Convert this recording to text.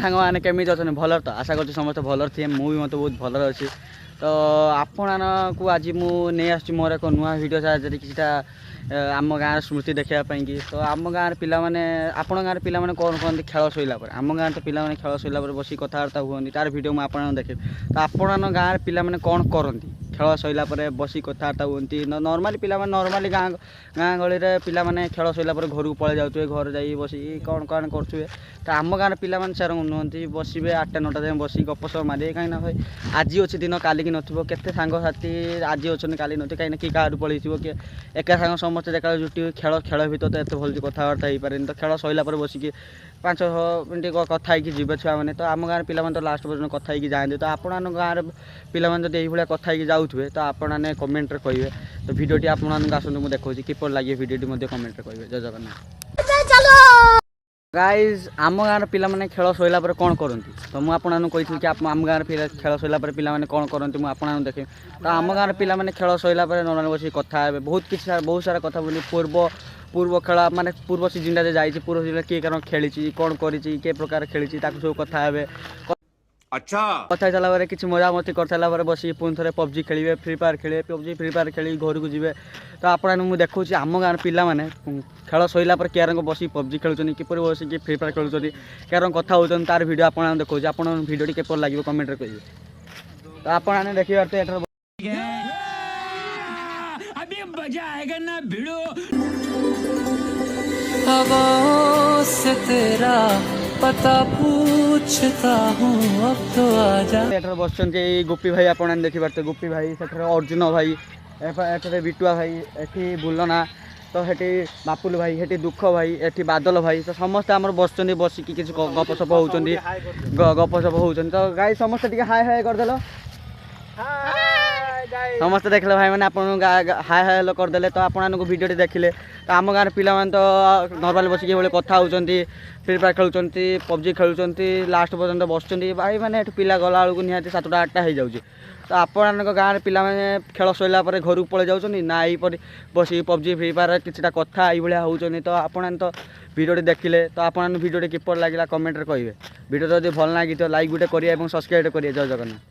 ସାଙ୍ଗ ମାନେ କେମିତି ଅଛନ୍ତି? ଭଲ ତ? ଆଶା କରୁଛି ସମସ୍ତେ ଭଲରେ ଥିବେ। ମୁଁ ବି ମୋତେ ବହୁତ ଭଲରେ ଅଛି। ତ ଆପଣମାନଙ୍କୁ ଆଜି ମୁଁ ନେଇ ଆସୁଛି ମୋର ଏକ ନୂଆ ଭିଡ଼ିଓ ସାହାଯ୍ୟରେ କିଛିଟା ଆମ ଗାଁର ସ୍ମୃତି ଦେଖିବା ପାଇଁକି। ତ ଆମ ଗାଁର ପିଲାମାନେ, ଆପଣଙ୍କ ଗାଁର ପିଲାମାନେ କ'ଣ କରନ୍ତି ଖେଳ ସରିଲା ପରେ? ଆମ ଗାଁରେ ତ ପିଲାମାନେ ଖେଳ ସରିଲା ପରେ ବସି କଥାବାର୍ତ୍ତା ହୁଅନ୍ତି, ତାର ଭିଡ଼ିଓ ମୁଁ ଆପଣଙ୍କୁ ଦେଖେଇବି। ତ ଆପଣଙ୍କ ଗାଁର ପିଲାମାନେ କ'ଣ କରନ୍ତି ଖେଳ ସରିଲା ପରେ ବସି କଥାବାର୍ତ୍ତା ହୁଅନ୍ତି? ନର୍ମାଲି ପିଲାମାନେ ନର୍ମାଲି ଗାଁ ଗହଳିରେ ପିଲାମାନେ ଖେଳ ସରିଲା ପରେ ଘରକୁ ପଳେଇ ଯାଉଥିବେ, ଘରେ ଯାଇ ବସିକି କ'ଣ କରୁଥିବେ। ତ ଆମ ଗାଁର ପିଲାମାନେ ସେରକମ ନୁହନ୍ତି, ବସିବେ 8ଟା 9ଟା ଯାଏଁ ବସି ଗପସପ ମାରିବେ। କାହିଁକିନା ଭାଇ ଆଜି ଅଛି ଦିନ କାଲିକି ନଥିବ। କେତେ ସାଙ୍ଗସାଥି ଆଜି ଅଛନ୍ତି କାଲି ନଥିବେ, କାହିଁକିନା କିଏ କାହାରୁ ପଳେଇଥିବ, କିଏ ଏକା ସାଙ୍ଗ ସମସ୍ତେ ଦେଖା ଜୁଟିବେ। ଖେଳ ଭିତରେ ତ ଏତେ ଭଲସେ କଥାବାର୍ତ୍ତା ହେଇପାରେନି। ତ ଖେଳ ସରିଲା ପରେ ବସିକି 5-6 ମିନିଟ୍ କଥା ହେଇକି ଯିବେ ଛୁଆମାନେ। ତ ଆମ ଗାଁର ପିଲାମାନେ ତ ଲାଷ୍ଟ ପର୍ଯ୍ୟନ୍ତ କଥା ହେଇକି ଯାଆନ୍ତି। ତ ଆପଣମାନଙ୍କ ଗାଁର ପିଲାମାନେ ଯଦି ଏଇଭଳିଆ କଥା ହେଇକି ଯାଉଥିବେ ତ ଆପଣମାନେ କମେଣ୍ଟରେ କହିବେ। ତ ଭିଡ଼ିଓଟି ଆପଣମାନଙ୍କୁ ଆସନ୍ତୁ ମୁଁ ଦେଖାଉଛି କିପରି ଲାଗିବ, ଭିଡ଼ିଓଟି ମଧ୍ୟ କମେଣ୍ଟରେ କହିବେ। ଜୟ ଜଗନ୍ନାଥ। ଗାଇଜ୍, ଆମ ଗାଁର ପିଲାମାନେ ଖେଳ ସରିଲା ପରେ କ'ଣ କରନ୍ତି? ତ ମୁଁ ଆପଣମାନଙ୍କୁ କହିଥିଲି କି ଆମ ଗାଁର ଖେଳ ସରିଲା ପରେ ପିଲାମାନେ କ'ଣ କରନ୍ତି ମୁଁ ଆପଣଙ୍କୁ ଦେଖେଇବି। ତ ଆମ ଗାଁର ପିଲାମାନେ ଖେଳ ସରିଲା ପରେ ନର୍ମାଲି ବସିକି କଥା ହେବେ। ବହୁତ ସାରା କଥା ବୋଲି ପୂର୍ବ ଖେଳ ମାନେ ପୂର୍ବ ସିଜିନ୍ଟା ଯେ ଯାଇଛି, ପୂର୍ବ ସିଜିନ୍ରେ କିଏ କ'ଣ ଖେଳିଛି, କ'ଣ କରିଛି, କିଏ ପ୍ରକାର ଖେଳିଛି ତାକୁ ସବୁ କଥା ହେବେ। अच्छा କଥା ହେଇସାରିଲା ପରେ କିଛି ମଜାମସ୍ତି କରିସାରିଲା ପରେ ବସିକି ପୁଣି ଥରେ PUBG ଖେଳିବେ, ଫ୍ରି ଫାୟାର ଖେଳିବେ। PUBG ଫ୍ରି ଫାୟାର ଖେଳିକି ଘରକୁ ଯିବେ। ତ ଆପଣଙ୍କୁ ମୁଁ ଦେଖାଉଛି ଆମ ଗାଁର ପିଲାମାନେ ଖେଳ ସରିଲା ପରେ କ୍ୟାରମ୍ ବସିକି PUBG ଖେଳୁଛନ୍ତି, କିପରି ବସିକି ଫ୍ରି ଫାୟାର ଖେଳୁଛନ୍ତି, କ୍ୟାରମ୍ କଥା ହେଉଛନ୍ତି, ତାର ଭିଡ଼ିଓ ଆପଣଙ୍କୁ ଦେଖାଉଛି। ଆପଣଙ୍କ ଭିଡ଼ିଓଟି କିପରି ଲାଗିବ କମେଣ୍ଟରେ କହିବେ। ତ ଆପଣମାନେ ଦେଖିପାରୁଥିବେ ଏଠାରେ अभी मजा आएगा ना भिड़ो। हवाओं से तेरा पता पूछता हूँ अब तो आजा। ଏଠାରେ ବସିଛନ୍ତି ଏଇ ଗୋପୀ ଭାଇ, ଆପଣମାନେ ଦେଖିପାରୁଥିବେ ଗୋପୀ ଭାଇ, ସେଠାରେ ଅର୍ଜୁନ ଭାଇ, ଏଠାରେ ବିଟୁଆ ଭାଇ, ଏଠି ବୁଲନା, ତ ସେଠି ବାପୁଲ ଭାଇ, ସେଠି ଦୁଃଖ ଭାଇ, ଏଠି ବାଦଲ ଭାଇ। ତ ସମସ୍ତେ ଆମର ବସିଛନ୍ତି, ବସିକି କିଛି ଗପସପ ହେଉଛନ୍ତି, ତ ଗାଈ ସମସ୍ତେ ଟିକେ ହାଏ ହାଏ କରିଦେଲ। ସମସ୍ତେ ଦେଖିଲେ ଭାଇମାନେ ଆପଣଙ୍କୁ ହାଏ ହାଏ କରିଦେଲେ। ତ ଆପଣମାନଙ୍କୁ ଭିଡ଼ିଓଟି ଦେଖିଲେ। ତ ଆମ ଗାଁର ପିଲାମାନେ ତ ନର୍ମାଲି ବସିକି ଏଭଳି କଥା ହେଉଛନ୍ତି, ଫ୍ରି ଫାୟାର ଖେଳୁଛନ୍ତି, PUBG ଖେଳୁଛନ୍ତି, ଲାଷ୍ଟ ପର୍ଯ୍ୟନ୍ତ ବସୁଛନ୍ତି। ଭାଇମାନେ ଏଠି ପିଲା ଗଲାବେଳକୁ ନିହାତି 7ଟା 8ଟା ହେଇଯାଉଛି। ତ ଆପଣଙ୍କ ଗାଁରେ ପିଲାମାନେ ଖେଳ ସରିଲା ପରେ ଘରକୁ ପଳେଇ ଯାଉଛନ୍ତି ନା ଏଇପରି ବସିକି PUBG ଫ୍ରି ଫାୟାର କିଛିଟା କଥା ଏଇଭଳିଆ ହେଉଛନ୍ତି? ତ ଆପଣମାନେ ତ ଭିଡ଼ିଓଟି ଦେଖିଲେ। ତ ଆପଣଙ୍କ ଭିଡ଼ିଓଟି କିପରି ଲାଗିଲା କମେଣ୍ଟରେ କହିବେ। ଭିଡ଼ିଓ ଯଦି ଭଲ ଲାଗିଥିବ ଲାଇକ୍ ଗୋଟେ କରିବେ ଏବଂ ସବସ୍କ୍ରାଇବ୍ କରିବେ। ଜୟ ଜଗନ୍ନାଥ।